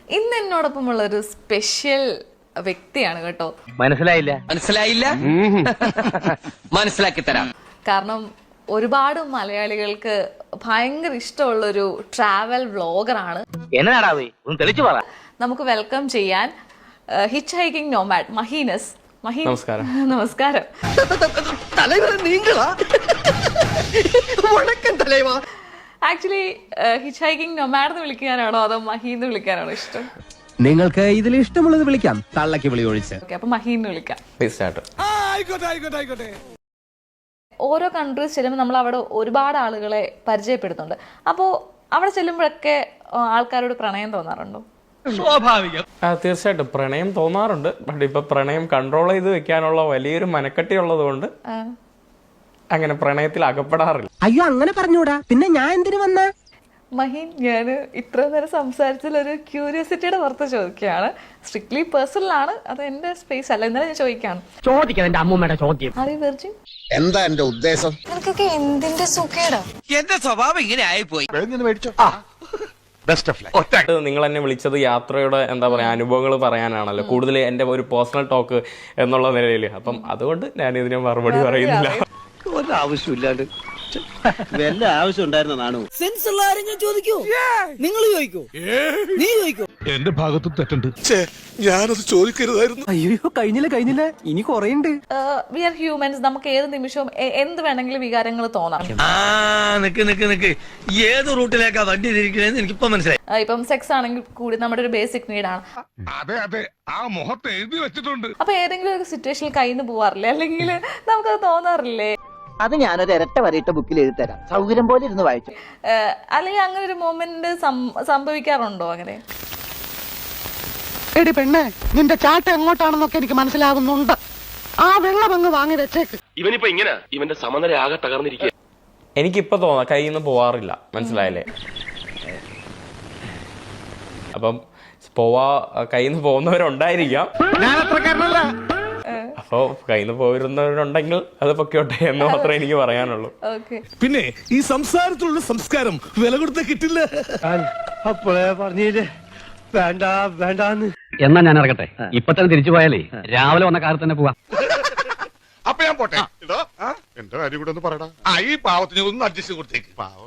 ഇന്ന് എന്നോടൊപ്പമുള്ള ഒരു സ്പെഷ്യൽ വ്യക്തിയാണ് കേട്ടോ. മനസ്സിലായില്ല മനസ്സിലാക്കി തരാം. കാരണം ഒരുപാട് മലയാളികൾക്ക് ഭയങ്കര ഇഷ്ടമുള്ളൊരു ട്രാവൽ വ്ളോഗറാണ്. നമുക്ക് വെൽക്കം ചെയ്യാൻ ഹിച്ച് ഹൈക്കിംഗ് നോമാഡ് മഹീനസ്. നമസ്കാരം. നമസ്കാരം. ആക്ച്വലി ഹിച്ച് ഹൈക്കിംഗ് നൊമാഡ് എന്ന് വിളിക്കാനാണോ അതോ മഹീന്ന് വിളിക്കാനാണോ ഇഷ്ടം? നിങ്ങൾക്ക് ഇതിൽ ഇഷ്ടമുള്ളത് വിളിക്കാം, തള്ളക്ക് വിളി ഒഴിച്ച്. ഓക്കെ, അപ്പൊ മഹീന്ന് വിളിക്കാം. ആയിക്കോട്ടെ. ഓരോ കൺട്രീസ് ചെല്ലുമ്പോൾ നമ്മൾ അവിടെ ഒരുപാട് ആളുകളെ പരിചയപ്പെടുത്തുന്നുണ്ട്. അപ്പോൾ അവിടെ ചെല്ലുമ്പോഴൊക്കെ ആൾക്കാരോട് പ്രണയം തോന്നാറുണ്ടോ? സ്വാഭാവികം. തീർച്ചയായിട്ടും പ്രണയം തോന്നാറുണ്ട്. ബട്ട് ഇപ്പൊ പ്രണയം കൺട്രോൾ ചെയ്ത് വെക്കാനുള്ള വലിയൊരു മനക്കെട്ടി ഉള്ളത് കൊണ്ട് അങ്ങനെ പ്രണയത്തിൽ അകപ്പെടാറില്ല. അയ്യോ, അങ്ങനെ പറഞ്ഞൂടാ. പിന്നെ ഞാൻ എന്തിനു വന്ന? മഹീൻ, ഞാൻ ഇത്ര നേരം സംസാരിച്ചതിലൊരു ക്യൂരിയോസിറ്റിയുടെ പുറത്ത് ചോദിക്കുകയാണ്. സ്ട്രിക്ട്ലി പേഴ്സണൽ ആണ്, അത് എന്റെ സ്പേസ് അല്ല. എന്നാലും ഞാൻ ചോദിക്കാണ്. ചോദിക്കാം എന്റെ അമ്മൂമ്മയുടെ ചോദ്യം. Are you virgin? എന്താ എന്റെ ഉദ്ദേശം? നിനക്കൊക്കെ എന്തിന്റെ സുഖേടാ? എന്റെ സ്വഭാവം ഇങ്ങനെ ആയിപ്പോയി. നിങ്ങൾ എന്നെ വിളിച്ചത് യാത്രയുടെ എന്താ പറയാ അനുഭവങ്ങൾ പറയാനാണല്ലോ, കൂടുതൽ എന്റെ ഒരു പേഴ്സണൽ ടോക്ക് എന്നുള്ള നിലയിൽ. അപ്പം അതുകൊണ്ട് ഞാൻ ഇതിന് മറുപടി പറയുന്നില്ല. ഒരാവശ്യമില്ലാണ്ട് വല്ല ആവശ്യം ഉണ്ടായിരുന്നതാണോ? സെൻസ് ഉള്ള ആരെങ്കിലും ചോദിക്കോ? നിങ്ങൾ ചോദിക്കോ? നീ ചോദിക്കോ? എന്റെ ഭാഗത്ത് തെറ്റുണ്ട്. ഞാനത് ചോദിക്കരുതായിരുന്നു. അയ്യോ, കഴിഞ്ഞില്ല, ഇനി കൊറേണ്ട്. We are humans. നമുക്ക് ഏത് നിമിഷവും എന്ത് വേണമെങ്കിലും വികാരങ്ങൾ തോന്നാം. നിക്ക് ഏത് റൂട്ടിലേക്കാ വണ്ടി തിരിക്കണേന്ന് എനിക്കിപ്പോ മനസ്സിലായി. ഇപ്പം സെക്സ് ആണെങ്കിൽ കൂടി നമ്മുടെ ഒരു ബേസിക് നീഡാണ്. അതെ ആ മുഖത്ത് എഴുതി വെച്ചിട്ടുണ്ട്. അപ്പൊ ഏതെങ്കിലും ഒരു സിറ്റുവേഷനിൽ കയ്യിൽ നിന്ന് പോവാറില്ലേ? അല്ലെങ്കിൽ നമുക്കത് തോന്നാറില്ലേ? അത് ഞാനൊരു ഇരട്ട വരയിട്ട ബുക്കിൽ എഴുതി തരാം, സൗകര്യം പോലെ ഇരുന്ന് വായിച്ചു. അല്ലെങ്കിൽ അങ്ങനെ ഒരു മൊമെന്റ് സംഭവിക്കാറുണ്ടോ? അങ്ങനെ എടി പെണ്ണെ, നിന്റെ ചാട്ട എങ്ങോട്ടാണെന്നൊക്കെ എനിക്ക് മനസ്സിലാകുന്നുണ്ട്. ആ വെള്ളം അങ്ങ് വാങ്ങി വെച്ചേക്ക്. ഇവനിപ്പോ ഇങ്ങനെ ഇവന്റെ സമനില ആകെ തകർന്നിരിക്കുക. എനിക്കിപ്പോ തോന്നാം കയ്യിൽ നിന്ന് പോവാറില്ല. മനസ്സിലായില്ലേ? അപ്പം കയ്യിൽ നിന്ന് പോകുന്നവരുണ്ടായിരിക്കാം. അപ്പോ കയ്യിൽ നിന്ന് പോയിരുന്നവരുണ്ടെങ്കിൽ അത് പൊക്കോട്ടെ എന്ന് മാത്രമേ എനിക്ക് പറയാനുള്ളൂ. പിന്നെ ഈ സംസാരത്തിലുള്ള സംസ്കാരം വില കൊടുത്ത കിട്ടില്ല. അപ്പോഴേ പറഞ്ഞില്ലേ വേണ്ടാന്ന്. എന്നാ ഞാൻ ഇറങ്ങട്ടെ. ഇപ്പൊ തന്നെ തിരിച്ചു പോയാലേ രാവിലെ വന്ന കാലത്ത് തന്നെ പോവാം. അപ്പൊ ഞാൻ പോട്ടെ. എന്റെ കാര്യം കൂടെ ഒന്ന് പറയടാ. ഈ പാവത്തിന് ഒന്ന് അഡ്ജസ്റ്റ് കൊടുത്തേക്ക്. പാവം.